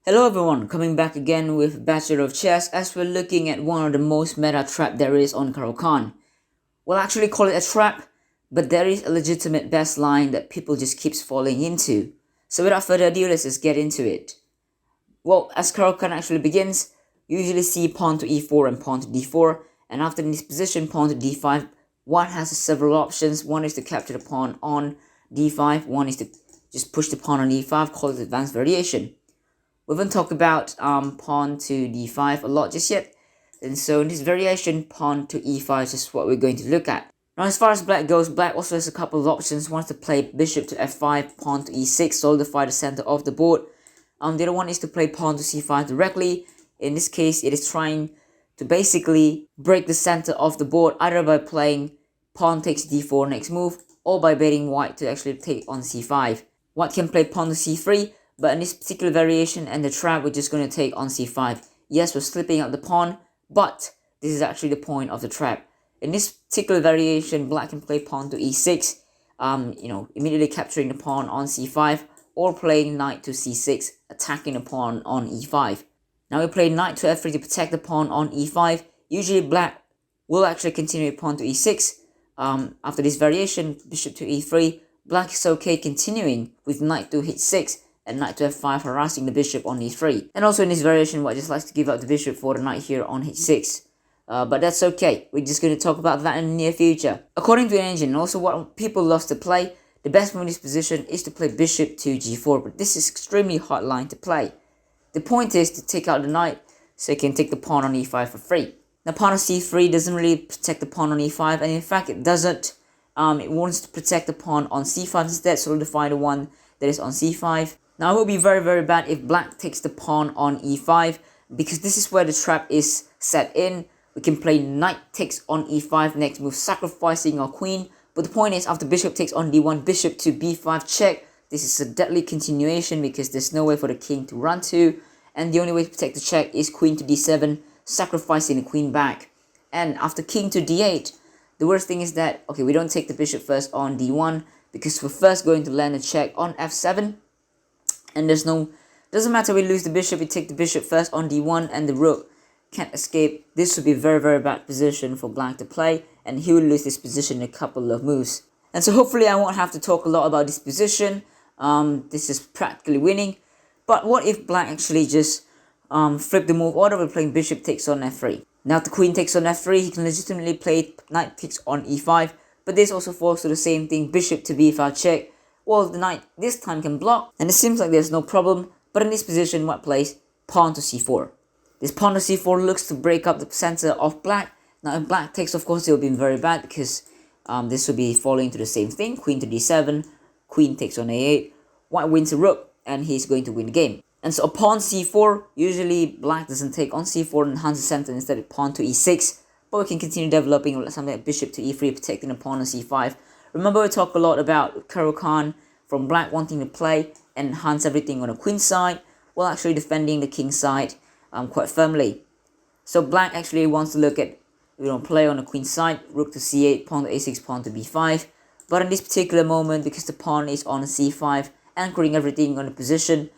Hello everyone, coming back again with Bachelor of Chess as we're looking at one of the most meta trap there is on Caro Kann. We'll actually call it a trap, but there is a legitimate best line that people just keeps falling into. So without further ado, let's just get into it. Well, as Caro Kann actually begins, you usually see pawn to e4 and pawn to d4, and after this position, pawn to d5, one has several options. One is to capture the pawn on d5, one is to just push the pawn on e5, call it advanced variation. We haven't talked about pawn to d5 a lot just yet, and so in this variation, pawn to e5 is just what we're going to look at. Now as far as black goes, black also has a couple of options. One is to play bishop to f5, pawn to e6, solidify the center of the board. The other one is to play pawn to c5 directly. In this case, it is trying to basically break the center of the board either by playing pawn takes d4 next move, or by baiting white to actually take on c5. White can play pawn to c3, but in this particular variation and the trap, we're just going to take on c5. Yes, we're slipping out the pawn, but this is actually the point of the trap. In this particular variation, black can play pawn to e6, immediately capturing the pawn on c5, or playing knight to c6, attacking the pawn on e5. Now we play knight to f3 to protect the pawn on e5. Usually black will actually continue pawn to e6. After this variation, bishop to e3, black is okay continuing with knight to h6, and knight to f5 harassing the bishop on e3. And also in this variation, white just likes to give up the bishop for the knight here on h6. But that's okay, we're just going to talk about that in the near future. According to an engine, and also what people love to play, the best move in this position is to play bishop to g4, but this is extremely hard line to play. The point is to take out the knight, so you can take the pawn on e5 for free. Now pawn on c3 doesn't really protect the pawn on e5, and in fact it doesn't. It wants to protect the pawn on c5 instead, solidify the one that is on c5. Now it will be very bad if black takes the pawn on e5, because this is where the trap is set in. We can play knight takes on e5 next move, sacrificing our queen. But the point is, after bishop takes on d1, bishop to b5 check. This is a deadly continuation because there's no way for the king to run to. And the only way to protect the check is queen to d7, sacrificing the queen back. And after king to d8, the worst thing is that, okay, we don't take the bishop first on d1, because we're first going to land a check on f7. And doesn't matter we lose the bishop, we take the bishop first on d1 and the rook can't escape. This would be a very bad position for black to play, and he will lose this position in a couple of moves. And so hopefully I won't have to talk a lot about this position. This is practically winning. But what if black actually just flip the move order with playing bishop takes on f3? Now if the queen takes on f3, he can legitimately play knight takes on e5, but this also falls to the same thing, bishop to b5 check. Well, the knight this time can block, and it seems like there's no problem, but in this position, white plays pawn to c4. This pawn to c4 looks to break up the center of black. Now if black takes, of course, it will be very bad, because this will be falling into the same thing, queen to d7, queen takes on a8, white wins a rook, and he's going to win the game. And so upon c4, usually black doesn't take on c4 and enhance the center, instead of pawn to e6, but we can continue developing something like bishop to e3, protecting the pawn on c5. Remember, we talk a lot about Caro Kann from black wanting to play and enhance everything on the queen side, while actually defending the king side quite firmly. So black actually wants to look at, play on the queen side, rook to c8, pawn to a6, pawn to b5. But in this particular moment, because the pawn is on c5, anchoring everything on the position,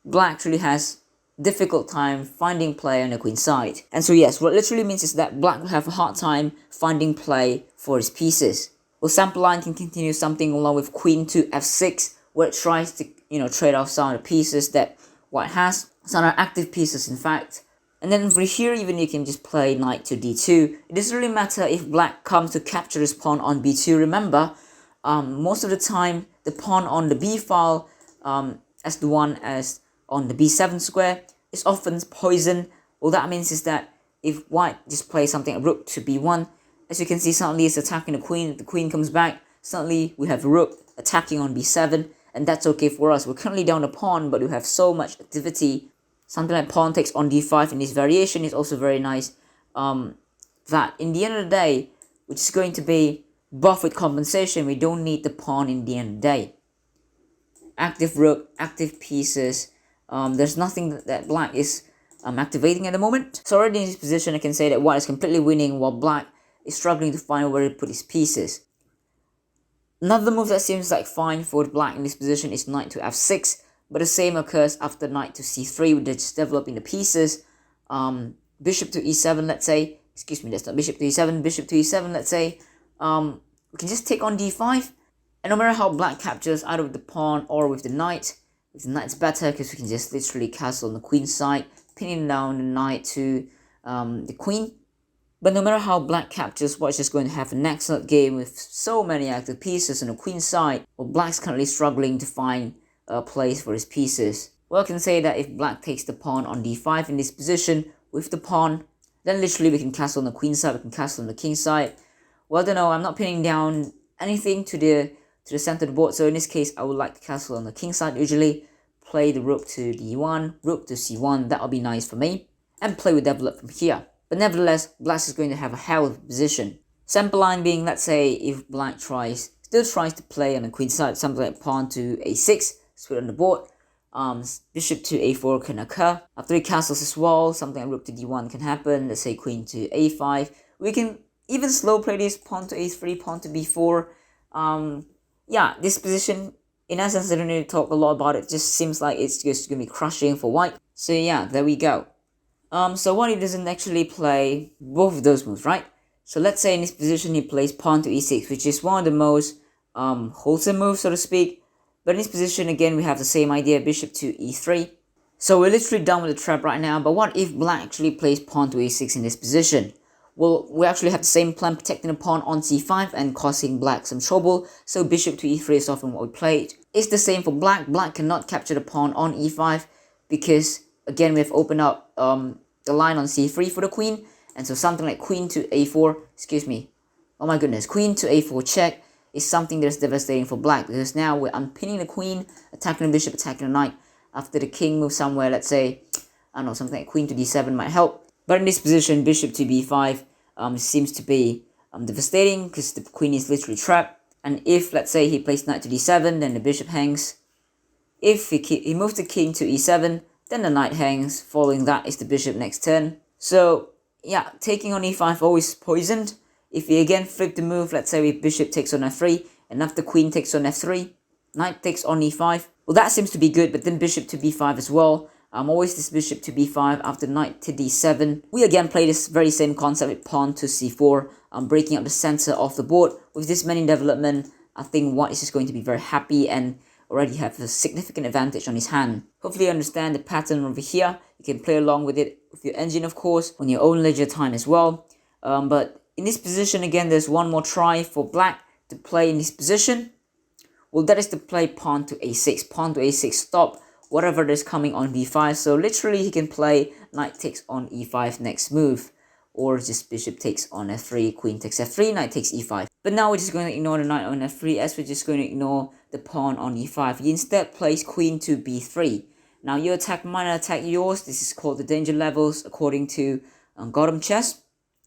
black actually has difficult time finding play on the queen side. And so yes, what it literally means is that black will have a hard time finding play for his pieces. Well, sample line can continue something along with queen to f6, where it tries to, trade off some of the pieces that white has, some are active pieces in fact. And then for here, even you can just play knight to d2. It doesn't really matter if black comes to capture his pawn on b2. Remember, most of the time, the pawn on the b file, as the one as on the b7 square, is often poisoned. All that means is that if white just plays something like rook to b1, as you can see, suddenly it's attacking the queen. If the queen comes back, suddenly we have a rook attacking on b7, and that's okay for us. We're currently down a pawn, but we have so much activity. Something like pawn takes on d5 in this variation is also very nice. That in the end of the day, which is going to be buff with compensation, we don't need the pawn in the end of the day. Active rook, active pieces. There's nothing that black is activating at the moment. So already in this position, I can say that white is completely winning, while black is struggling to find where to put his pieces. Another move that seems like fine for black in this position is knight to f6, But the same occurs after knight to c3, which is developing the pieces. Bishop to e7, let's say. Excuse me, that's not bishop to e7. Bishop to e7, let's say. We can just take on d5. And no matter how black captures, either with the pawn or with the knight, it's better because we can just literally castle on the queen side, pinning down the knight to the queen. But no matter how black captures, white is just going to have an excellent game with so many active pieces on the queen side, while black's currently struggling to find a place for his pieces. Well, I can say that if black takes the pawn on d5 in this position with the pawn, then literally we can castle on the queen side, we can castle on the king side. Well, I don't know, I'm not pinning down anything to the center of the board, so in this case I would like to castle on the king side usually, play the rook to d1, rook to c1, that'll be nice for me, and play with develop from here. But nevertheless, black is going to have a hell of a position. Sample line being, let's say, if black still tries to play on the queen side, something like pawn to a6, split on the board, bishop to a4 can occur. After he castles as well, something like rook to d1 can happen, let's say queen to a5. We can even slow play this, pawn to a3, pawn to b4. Yeah, this position, in essence, I don't need to talk a lot about it, just seems like it's just going to be crushing for white. So yeah, there we go. So white doesn't actually play both of those moves, right? So let's say in this position he plays pawn to e6, which is one of the most wholesome moves, so to speak. But in this position, again, we have the same idea, bishop to e3. So we're literally done with the trap right now, but what if black actually plays pawn to a6 in this position? Well, we actually have the same plan, protecting the pawn on c5 and causing black some trouble, so bishop to e3 is often what we played. It's the same for black. Black cannot capture the pawn on e5 because, again, we have opened up the line on c3 for the queen, and so something like queen to a4, excuse me, oh my goodness, queen to a4 check is something that's devastating for black, because now we're unpinning the queen, attacking the bishop, attacking the knight. After the king moves somewhere, let's say, I don't know, something like queen to d7 might help. But in this position, bishop to b5 seems to be devastating because the queen is literally trapped. And if, let's say, he plays knight to d7, then the bishop hangs. If he moves the king to e7, then the knight hangs. Following that is the bishop next turn. So, yeah, taking on e5 always poisoned. If we again flip the move, let's say bishop takes on f3, and after queen takes on f3, knight takes on e5. Well, that seems to be good, but then bishop to b5 as well. Always this bishop to b5 after knight to d7. We again play this very same concept with pawn to c4, breaking up the center of the board. With this many development, I think white is just going to be very happy and already have a significant advantage on his hand. Hopefully you understand the pattern over here. You can play along with it with your engine, of course, on your own leisure time as well. But in this position, again, there's one more try for black to play in this position. Well, that is to play pawn to a6. Pawn to a6 stop whatever is coming on b5. So literally he can play knight takes on e5 next move. Or just bishop takes on f3, queen takes f3, knight takes e5. But now we're just going to ignore the knight on f3 as we're just going to ignore the pawn on e5. He instead plays queen to b3. Now your attack mine, attack yours. This is called the danger levels according to Gotham Chess,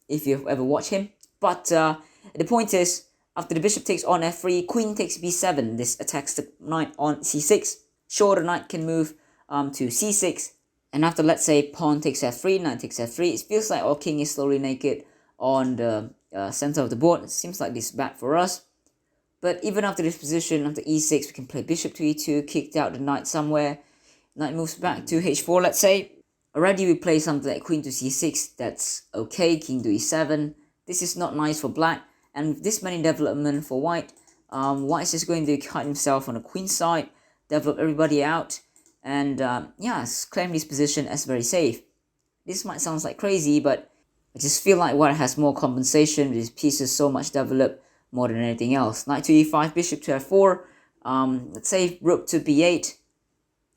if you've ever watched him. But the point is, after the bishop takes on f3, queen takes b7. This attacks the knight on c6. Sure, the knight can move to c6. And after, let's say, pawn takes f3, knight takes f3, it feels like our king is slowly naked on the center of the board. It seems like this is bad for us. But even after this position, after e6, we can play bishop to e2, kicked out the knight somewhere. Knight moves back to h4, let's say. Already we play something like queen to c6, that's okay, king to e7. This is not nice for black. And with this many development for white, white is just going to hide himself on the queen side, develop everybody out, and claim this position as very safe. This might sound like crazy, but I just feel like white has more compensation with his pieces so much developed more than anything else. Knight to e5, bishop to f4, let's say rook to b8,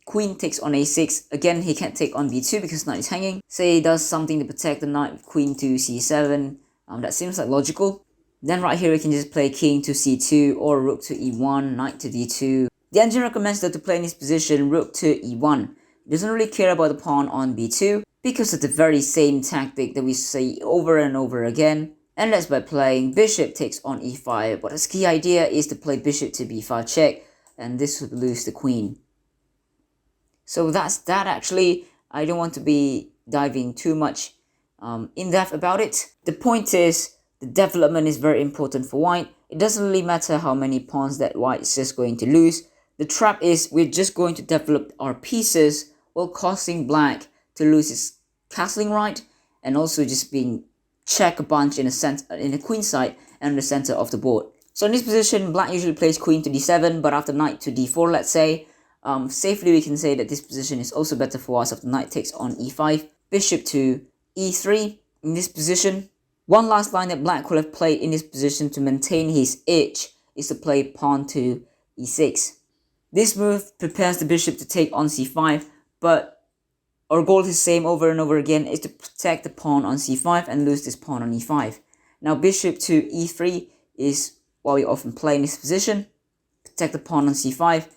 queen takes on a6. Again, he can't take on b2 because knight is hanging. Say he does something to protect the knight with queen to c7, that seems like logical. Then right here we can just play king to c2 or rook to e1, knight to d2. The engine recommends that to play in this position rook to e1. It doesn't really care about the pawn on b2 because of the very same tactic that we see over and over again. And that's by playing bishop takes on e5. But the key idea is to play bishop to b5 check, and this would lose the queen. So that's that actually. I don't want to be diving too much in depth about it. The point is, the development is very important for white. It doesn't really matter how many pawns that white is just going to lose, The trap is we're just going to develop our pieces while causing black to lose his castling right, and also just being check a bunch in the queen side and the center of the board. So in this position, black usually plays queen to d7, but after knight to d4, let's say, safely we can say that this position is also better for us after knight takes on e5, bishop to e3. In this position, one last line that black could have played in this position to maintain his edge is to play pawn to e6. This move prepares the bishop to take on c5, but our goal is the same over and over again, is to protect the pawn on c5 and lose this pawn on e5. Now bishop to e3 is what we often play in this position, protect the pawn on c5.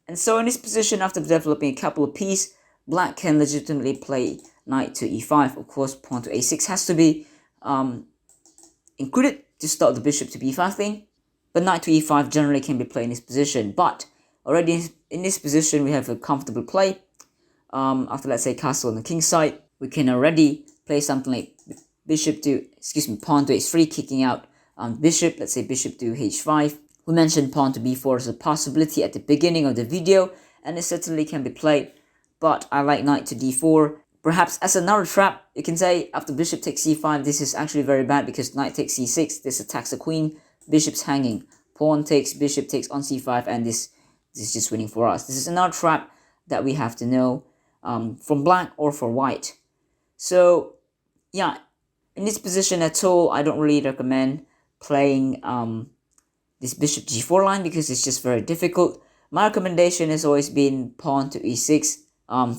And so in this position, after developing a couple of pieces, black can legitimately play knight to e5. Of course, pawn to a6 has to be included to stop the bishop to b5 thing, but knight to e5 generally can be played in this position. But already in this position, we have a comfortable play. After, let's say, castle on the king side, we can already play something like pawn to h3, kicking out bishop. Let's say bishop to h5. We mentioned pawn to b4 as a possibility at the beginning of the video, and it certainly can be played, but I like knight to d4. Perhaps as another trap, you can say after bishop takes c5, this is actually very bad because knight takes c6, this attacks the queen, bishop's hanging, pawn takes, bishop takes on c5, and this is just winning for us. This is another trap that we have to know from black or for white. So yeah, in this position at all, I don't really recommend playing this bishop g4 line because it's just very difficult. My recommendation has always been pawn to e6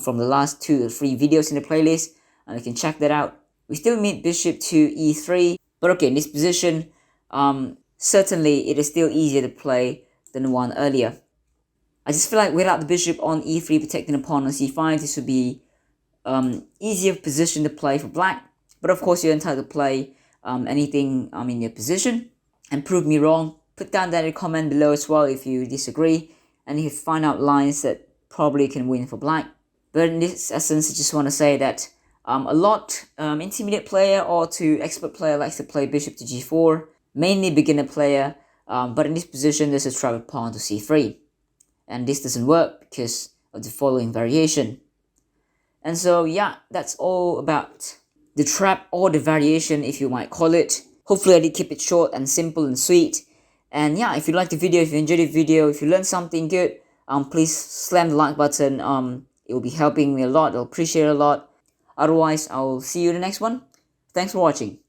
from the last 2 or 3 videos in the playlist, and you can check that out. We still need bishop to e3, but okay, in this position, certainly it is still easier to play than the one earlier. I just feel like without the bishop on e3 protecting the pawn on c5, this would be easier position to play for black. But of course, you're entitled to play anything in your position and prove me wrong. Put down that in the comment below as well if you disagree, and if you find out lines that probably can win for black. But in this essence, I just want to say that a lot intermediate player or to expert player likes to play bishop to g4, mainly beginner player, but in this position there's a trap with pawn to c3, and this doesn't work because of the following variation. And so yeah, that's all about the trap or the variation, if you might call it. Hopefully I did keep it short and simple and sweet. And yeah, if you liked the video, if you enjoyed the video, if you learned something good, please slam the like button. It will be helping me a lot. I'll appreciate it a lot. Otherwise, I'll see you in the next one. Thanks for watching.